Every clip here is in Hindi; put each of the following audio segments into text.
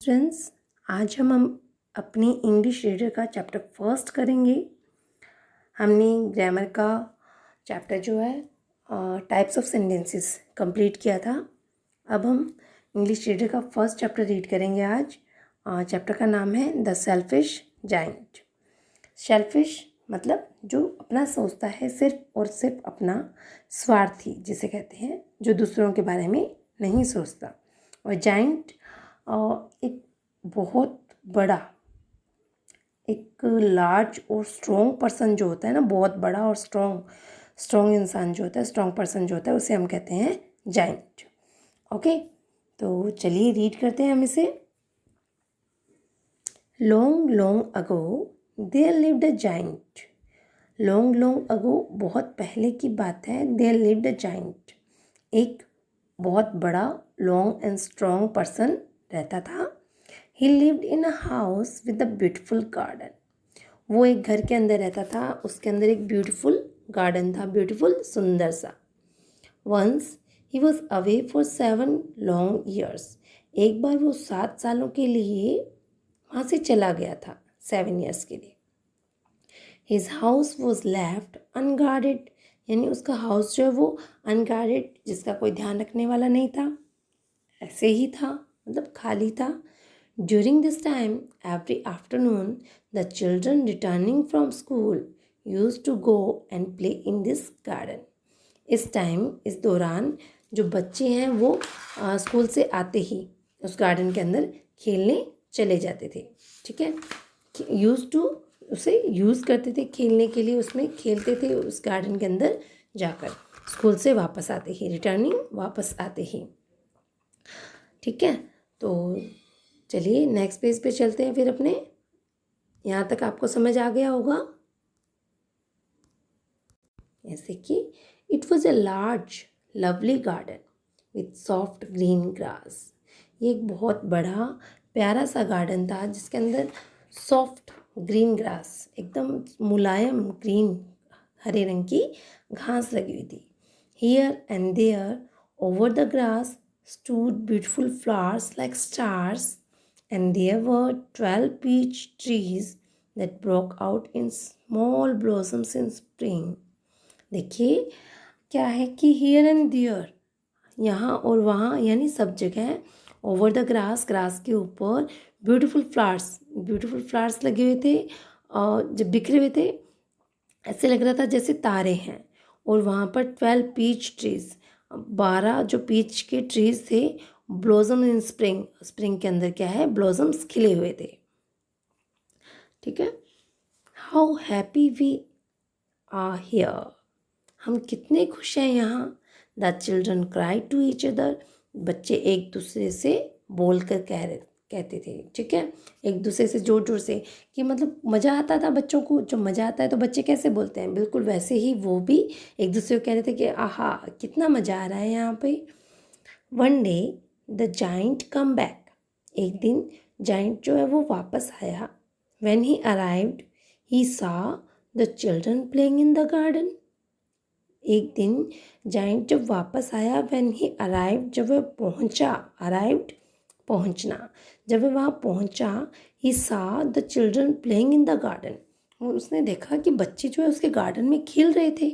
स्टूडेंट्स, आज हम अपनी इंग्लिश रीडर का चैप्टर फर्स्ट करेंगे। हमने ग्रामर का चैप्टर जो है टाइप्स ऑफ सेंटेंसेस कंप्लीट किया था। अब हम इंग्लिश रीडर का फर्स्ट चैप्टर रीड करेंगे आज। चैप्टर का नाम है द सेल्फिश जाइंट। सेल्फिश मतलब जो अपना सोचता है, सिर्फ और सिर्फ अपना, स्वार्थी जिसे कहते हैं, जो दूसरों के बारे में नहीं सोचता। और जाइंट एक बहुत बड़ा, एक लार्ज और स्ट्रॉन्ग पर्सन जो होता है ना, बहुत बड़ा और स्ट्रॉन्ग इंसान जो होता है, स्ट्रॉन्ग पर्सन जो होता है, उसे हम कहते हैं जाइंट। ओके, तो चलिए रीड करते हैं हम इसे। Long long ago there lived a giant. Long long ago बहुत पहले की बात है। देयर लिव्ड अ जाइंट, एक बहुत बड़ा लॉन्ग एंड स्ट्रॉन्ग पर्सन रहता था। ही lived in a house with a beautiful garden. वो एक घर के अंदर रहता था, उसके अंदर एक ब्यूटिफुल गार्डन था, ब्यूटिफुल सुंदर सा। Once he was away for 7 long years. एक बार वो 7 सालों के लिए वहाँ से चला गया था, 7 ईयर्स के लिए। His house was left unguarded, यानी उसका हाउस जो है वो अनगार्डेड, जिसका कोई ध्यान रखने वाला नहीं था, ऐसे ही था, मतलब खाली था। During this time every afternoon the children returning from school use to go and play in this garden. इस दौरान जो बच्चे हैं वो स्कूल से आते ही उस गार्डन के अंदर खेलने चले जाते थे। ठीक है, उसे यूज़ करते थे खेलने के लिए, उसमें खेलते थे उस गार्डन के अंदर जाकर, स्कूल से वापस आते ही, रिटर्निंग वापस आते ही। ठीक है, तो चलिए नेक्स्ट पेज पे चलते हैं फिर अपने। यहाँ तक आपको समझ आ गया होगा। जैसे कि it was a large lovely garden with soft green grass. ये एक बहुत बड़ा प्यारा सा गार्डन था जिसके अंदर सॉफ्ट ग्रीन ग्रास, एकदम मुलायम ग्रीन हरे रंग की घास लगी हुई थी। Here and there over the grass stood beautiful flowers like stars, and there were 12 peach trees that broke out in small blossoms in spring. देखिए क्या है कि हियर एंड देयर, यहाँ और वहाँ, यानी सब जगह। ओवर द ग्रास, ग्रास के ऊपर ब्यूटीफुल फ्लावर्स लगे हुए थे, और जब बिखरे हुए थे ऐसे लग रहा था जैसे तारे हैं। और वहाँ पर 12 पीच ट्रीज, 12 जो पीच के ट्रीज थे, ब्लॉसम इन स्प्रिंग, स्प्रिंग के अंदर क्या है, ब्लॉसम्स खिले हुए थे। ठीक है, how happy we are here, हम कितने खुश हैं यहाँ। The children cry to each other, बच्चे एक दूसरे से बोलकर कहते थे। ठीक है, एक दूसरे से जोर जोर से, कि मतलब मज़ा आता था बच्चों को। जो मज़ा आता है तो बच्चे कैसे बोलते हैं, बिल्कुल वैसे ही वो भी एक दूसरे को कह रहे थे कि आहा कितना मज़ा आ रहा है यहाँ पे। One day the giant come back, एक दिन जाइंट जो है वो वापस आया। When he arrived he saw the children playing in the garden. एक दिन जाइंट जब वापस आया, व्हेन ही अराइव्ड, जब वह पहुंचा, अराइव्ड पहुंचना, जब वह वहाँ पहुंचा, he saw the children playing in the garden, और उसने देखा कि बच्चे जो है उसके गार्डन में खेल रहे थे।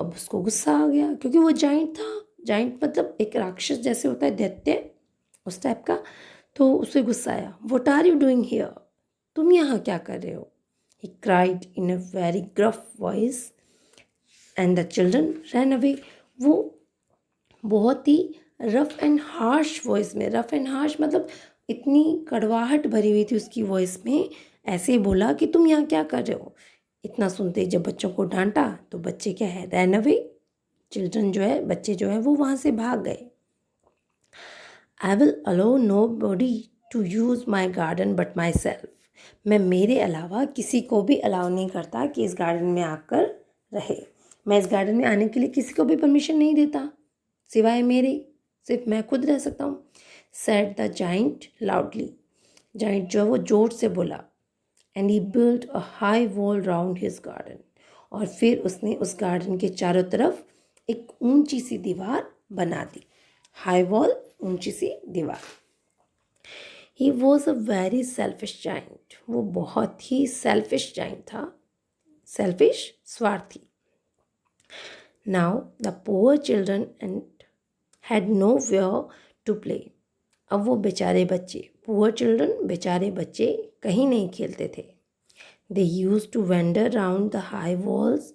अब उसको गुस्सा आ गया, क्योंकि वो जाइंट था। जाइंट मतलब एक राक्षस जैसे होता है, दैत्य, उस टाइप का। तो उसे गुस्सा आया। What are you doing here, तुम यहाँ क्या कर रहे हो। He cried in a very gruff voice and the children run away. वो बहुत ही रफ एंड हार्श वॉइस में, रफ एंड हार्श मतलब इतनी कड़वाहट भरी हुई थी उसकी वॉइस में, ऐसे बोला कि तुम यहाँ क्या कर रहे हो। इतना सुनते ही जब बच्चों को डांटा तो बच्चे क्या है, रन अवे, चिल्ड्रन जो है, बच्चे जो है वो वहाँ से भाग गए। I will allow nobody to use my garden but myself, मैं मेरे अलावा किसी को भी अलाउ नहीं करता कि इस गार्डन में आकर रहे। मैं इस गार्डन में आने के लिए किसी को भी परमिशन नहीं देता, सिवाय मेरे, सिर्फ मैं खुद रह सकता हूँ। Said the giant loudly, giant जो है वो जोर से बोला। And he built a high wall round his garden, और फिर उसने उस गार्डन के चारों तरफ एक ऊंची सी दीवार बना दी। हाई वॉल, ऊंची सी दीवार। He was a very selfish giant, वो बहुत ही सेल्फिश जाइंट था, सेल्फिश स्वार्थी। Now the poor children and had nowhere to play. अब वो बेचारे बच्चे, पुअर चिल्ड्रन बेचारे बच्चे कहीं नहीं खेलते थे। They used to wander round the high walls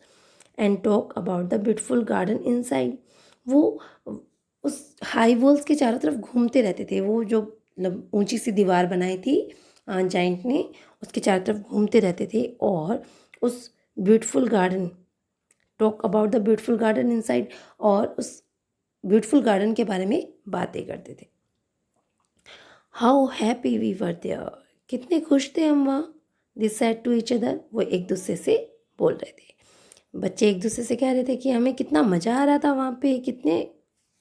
and talk about the beautiful garden inside. वो उस हाई वॉल्स के चारों तरफ घूमते रहते थे, वो जो मतलब ऊंची सी दीवार बनाई थी जाइंट ने, उसके चारों तरफ घूमते रहते थे और उस beautiful garden, talk about the beautiful garden inside, और उस ब्यूटिफुल गार्डन के बारे में बातें करते थे। How happy we were there, कितने खुश थे हम वहाँ। They said to each other, वो एक दूसरे से बोल रहे थे, बच्चे एक दूसरे से कह रहे थे कि हमें कितना मज़ा आ रहा था वहाँ पे, कितने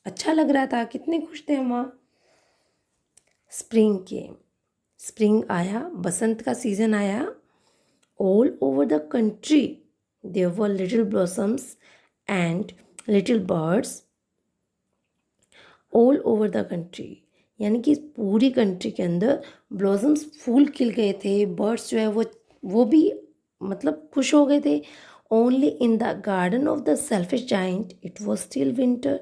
अच्छा लग रहा था, कितने खुश थे हम वहाँ। स्प्रिंग केम, स्प्रिंग आया, बसंत का सीज़न आया। All over the country there were little blossoms and little birds. All over the country यानी कि पूरी कंट्री के अंदर ब्लॉसम्स, फूल खिल गए थे, बर्ड्स जो है वो भी मतलब खुश हो गए थे। Only in the garden of the selfish giant it was still winter.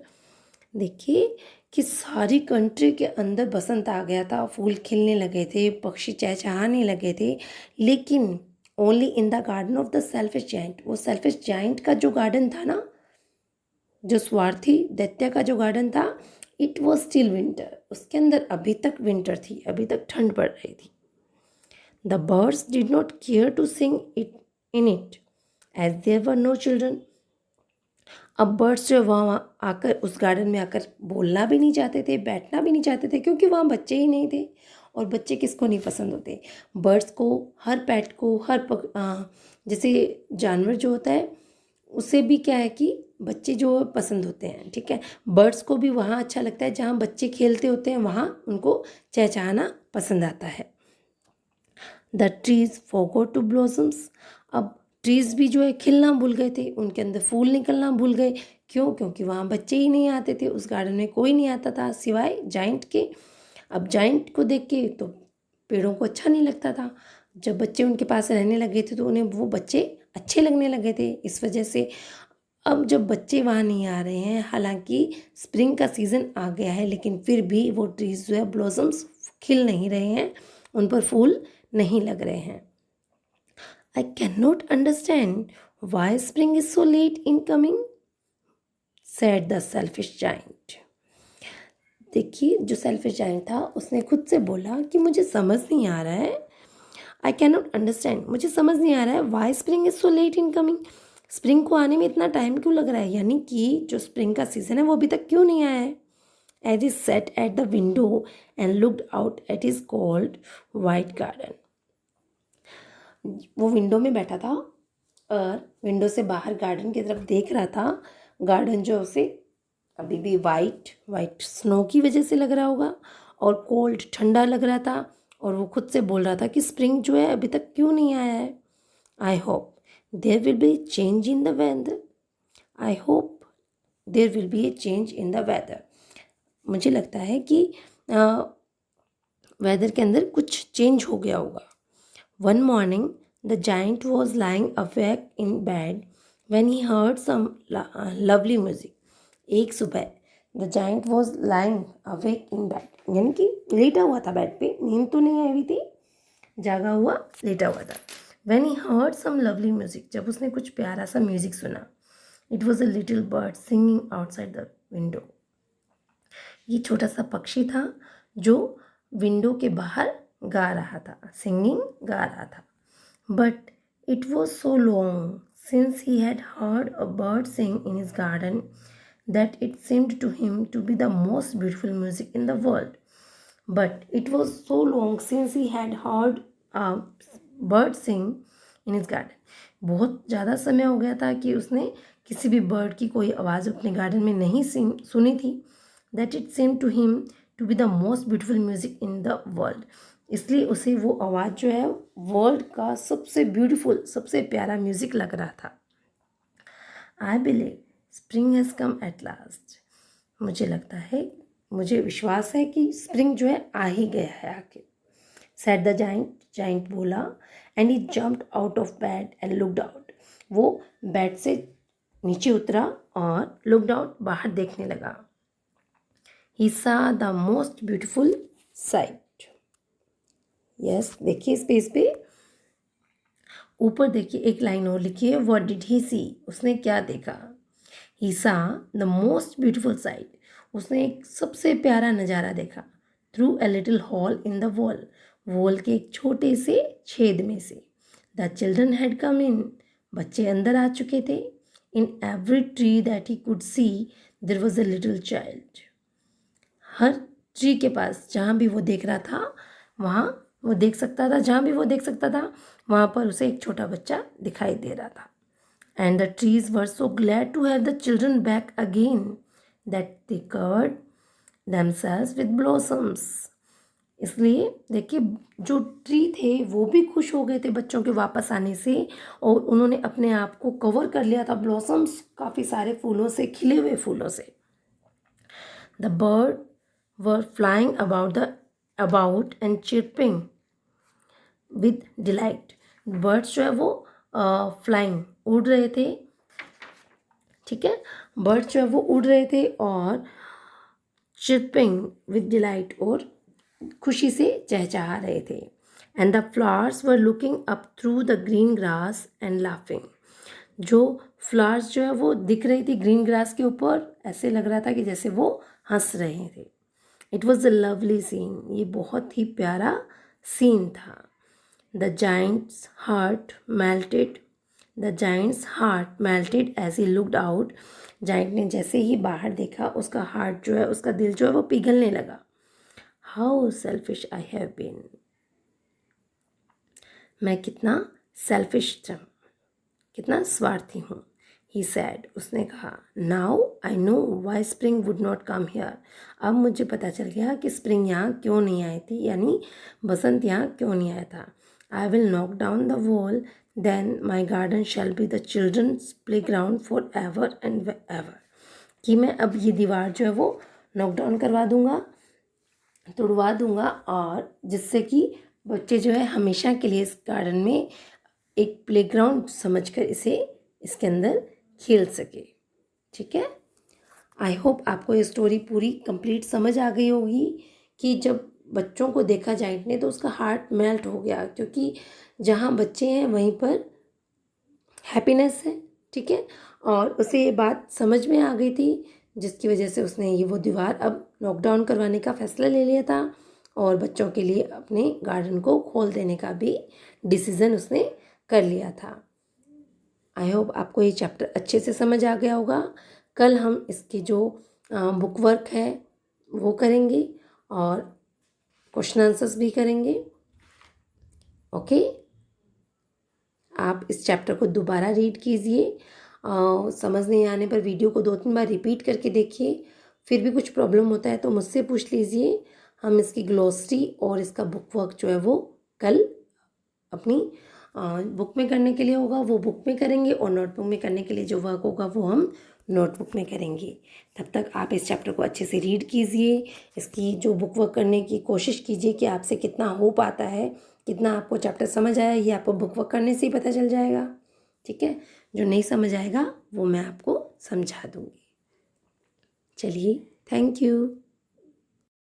देखिए कि सारी कंट्री के अंदर बसंत आ गया था, फूल खिलने लगे थे, पक्षी चहचहाने लगे थे, लेकिन only in the garden of the selfish giant, वो सेल्फिश जाइंट का जो गार्डन था ना, जो स्वार्थी दैत्य का जो गार्डन था, इट वॉज स्टिल विंटर, उसके अंदर अभी तक विंटर थी, अभी तक ठंड पड़ रही थी। The birds did not care to sing it in it as there were no children. अब बर्ड्स जो वहाँ आकर, उस गार्डन में आकर बोलना भी नहीं चाहते थे, बैठना भी नहीं चाहते थे, क्योंकि वहाँ बच्चे ही नहीं थे। और बच्चे किसको नहीं पसंद होते, बर्ड्स को, हर पेट को, जैसे जानवर जो होता है उसे भी क्या है कि बच्चे जो पसंद होते हैं, ठीक है। बर्ड्स को भी वहाँ अच्छा लगता है जहाँ बच्चे खेलते होते हैं, वहाँ उनको चहचहाना पसंद आता है। The trees forgot to blossoms, अब ट्रीज भी जो है खिलना भूल गए थे, उनके अंदर फूल निकलना भूल गए। क्यों? क्योंकि वहाँ बच्चे ही नहीं आते थे, उस गार्डन में कोई नहीं आता था सिवाय जाइंट के। अब जाइंट को देख के तो पेड़ों को अच्छा नहीं लगता था, जब बच्चे उनके पास रहने लगे थे तो उन्हें वो बच्चे अच्छे लगने लगे थे। इस वजह से अब जब बच्चे वहाँ नहीं आ रहे हैं, हालांकि स्प्रिंग का सीज़न आ गया है, लेकिन फिर भी वो ट्रीज जो है ब्लॉसम्स खिल नहीं रहे हैं, उन पर फूल नहीं लग रहे हैं। I cannot understand why spring is so late in coming, said the selfish giant. देखिए जो सेल्फिश जाइंट था उसने खुद से बोला कि मुझे समझ नहीं आ रहा है, आई कैनॉट अंडरस्टैंड, मुझे समझ नहीं आ रहा है, why spring is so late in coming, spring को आने में इतना टाइम क्यों लग रहा है, यानी कि जो स्प्रिंग का सीजन है वो अभी तक क्यों नहीं आया है। As he sat at the window and looked out at his cold white garden, वो विंडो में बैठा था और विंडो से बाहर गार्डन की तरफ देख रहा था। गार्डन जो उसे अभी भी वाइट वाइट स्नो की वजह से लग रहा होगा और कोल्ड ठंडा लग रहा था, और वो खुद से बोल रहा था कि स्प्रिंग जो है अभी तक क्यों नहीं आया है। I hope there will be change in the weather, I hope there will be a change in the weather, मुझे लगता है कि वेदर के अंदर कुछ चेंज हो गया होगा। One morning, the giant was lying awake in bed when he heard some lovely music. एक सुबह the giant was lying awake in bed, यानी कि लेटा हुआ था बेड पे, नींद तो नहीं आई हुई थी, जागा हुआ लेटा हुआ था। When he heard some lovely music, जब उसने कुछ प्यारा सा म्यूजिक सुना, it was a little bird singing outside the window. ये छोटा सा पक्षी था जो विंडो के बाहर गा रहा था, सिंगिंग गा रहा था। But it was so long since he had heard a bird sing in his garden that it seemed to him to be the most beautiful music in the world. But it was so long since he had heard a bird sing in his garden, बहुत ज़्यादा समय हो गया था कि उसने किसी भी बर्ड की कोई आवाज़ अपने गार्डन में नहीं सुनी थी। That it seemed to him to be the most beautiful music in the world, इसलिए उसे वो आवाज़ जो है वर्ल्ड का सबसे ब्यूटीफुल, सबसे प्यारा म्यूजिक लग रहा था। I believe spring has come at last, मुझे लगता है, मुझे विश्वास है कि स्प्रिंग जो है आ ही गया है आके। सेड द जाइंट, जाइंट बोला, and he jumped out of bed and looked out. वो बेड से नीचे उतरा और लुक्ड आउट, बाहर देखने लगा। ही सा the most beautiful site. Yes, देखिए इस पेज पे ऊपर देखिए एक लाइन और लिखी है, व्हाट डिड ही सी, उसने क्या देखा। ही सा द मोस्ट ब्यूटिफुल साइट, उसने एक सबसे प्यारा नज़ारा देखा। Through a little hole in the wall, wall के एक छोटे से छेद में से। The children had come in, बच्चे अंदर आ चुके थे। In every tree that he could see there was a little child. हर ट्री के पास जहाँ भी वो देख रहा था, वहाँ वो देख सकता था, जहाँ भी वो देख सकता था वहाँ पर उसे एक छोटा बच्चा दिखाई दे रहा था। And the trees were so glad to have the children back again that they covered themselves with blossoms. इसलिए देखिए जो ट्री थे वो भी खुश हो गए थे बच्चों के वापस आने से, और उन्होंने अपने आप को कवर कर लिया था ब्लॉसम्स, काफ़ी सारे फूलों से, खिले हुए फूलों से। The bird were flying about and chirping with delight. Birds जो है वो फ्लाइंग, उड़ रहे थे, ठीक है, बर्ड्स जो है वो उड़ रहे थे और चिरपिंग विद डिलाइट, और खुशी से चहचहा रहे थे। And the flowers were looking up through the green grass and laughing. जो फ्लावर्स जो है वो दिख रही थी ग्रीन ग्रास के ऊपर, ऐसे लग रहा था कि जैसे वो हंस रहे थे। It was a lovely scene, ये बहुत ही प्यारा सीन था। The giant's heart melted, the giant's heart melted as he looked out. Giant ने जैसे ही बाहर देखा, उसका हार्ट जो है, उसका दिल जो है वो पिघलने लगा। How selfish I have been, मैं कितना सेल्फिश था, कितना स्वार्थी हूँ। ही सैड, उसने कहा। Now I know why spring would not come here, अब मुझे पता चल गया कि स्प्रिंग यहाँ क्यों नहीं आई थी, यानी बसंत यहाँ क्यों नहीं आया था। I will knock down the wall, then my garden shall be the children's playground forever and ever. कि मैं अब ये दीवार जो है वो नॉक डाउन करवा दूँगा, तोड़वा दूँगा, और जिससे कि बच्चे जो है हमेशा के लिए इस गार्डन में एक प्लेग्राउंड समझकर इसे, इसके अंदर खेल सके। ठीक है, आई होप आपको ये स्टोरी पूरी कंप्लीट समझ आ गई होगी कि जब बच्चों को देखा जाइंट ने तो उसका हार्ट मेल्ट हो गया, क्योंकि जहाँ बच्चे हैं वहीं पर हैप्पीनेस है। ठीक है, और उसे ये बात समझ में आ गई थी, जिसकी वजह से उसने ये वो दीवार अब नॉकडाउन करवाने का फैसला ले लिया था, और बच्चों के लिए अपने गार्डन को खोल देने का भी डिसीज़न उसने कर लिया था। आई होप आपको ये चैप्टर अच्छे से समझ आ गया होगा। कल हम इसके जो बुक वर्क है वो करेंगे और क्वेश्चन आंसर्स भी करेंगे। ओके, आप इस चैप्टर को दोबारा रीड कीजिए, समझ नहीं आने पर वीडियो को 2-3 बार रिपीट करके देखिए। फिर भी कुछ प्रॉब्लम होता है तो मुझसे पूछ लीजिए। हम इसकी ग्लॉसरी और इसका बुक वर्क जो है वो कल अपनी बुक में करने के लिए होगा वो बुक में करेंगे, और नोटबुक में करने के लिए जो वर्क होगा वो हम नोटबुक में करेंगे। तब तक आप इस चैप्टर को अच्छे से रीड कीजिए, इसकी जो बुक वर्क करने की कोशिश कीजिए कि आपसे कितना हो पाता है, कितना आपको चैप्टर समझ आया, ये आपको बुक वर्क करने से ही पता चल जाएगा। ठीक है, जो नहीं समझ आएगा वो मैं आपको समझा दूँगी। चलिए, थैंक यू।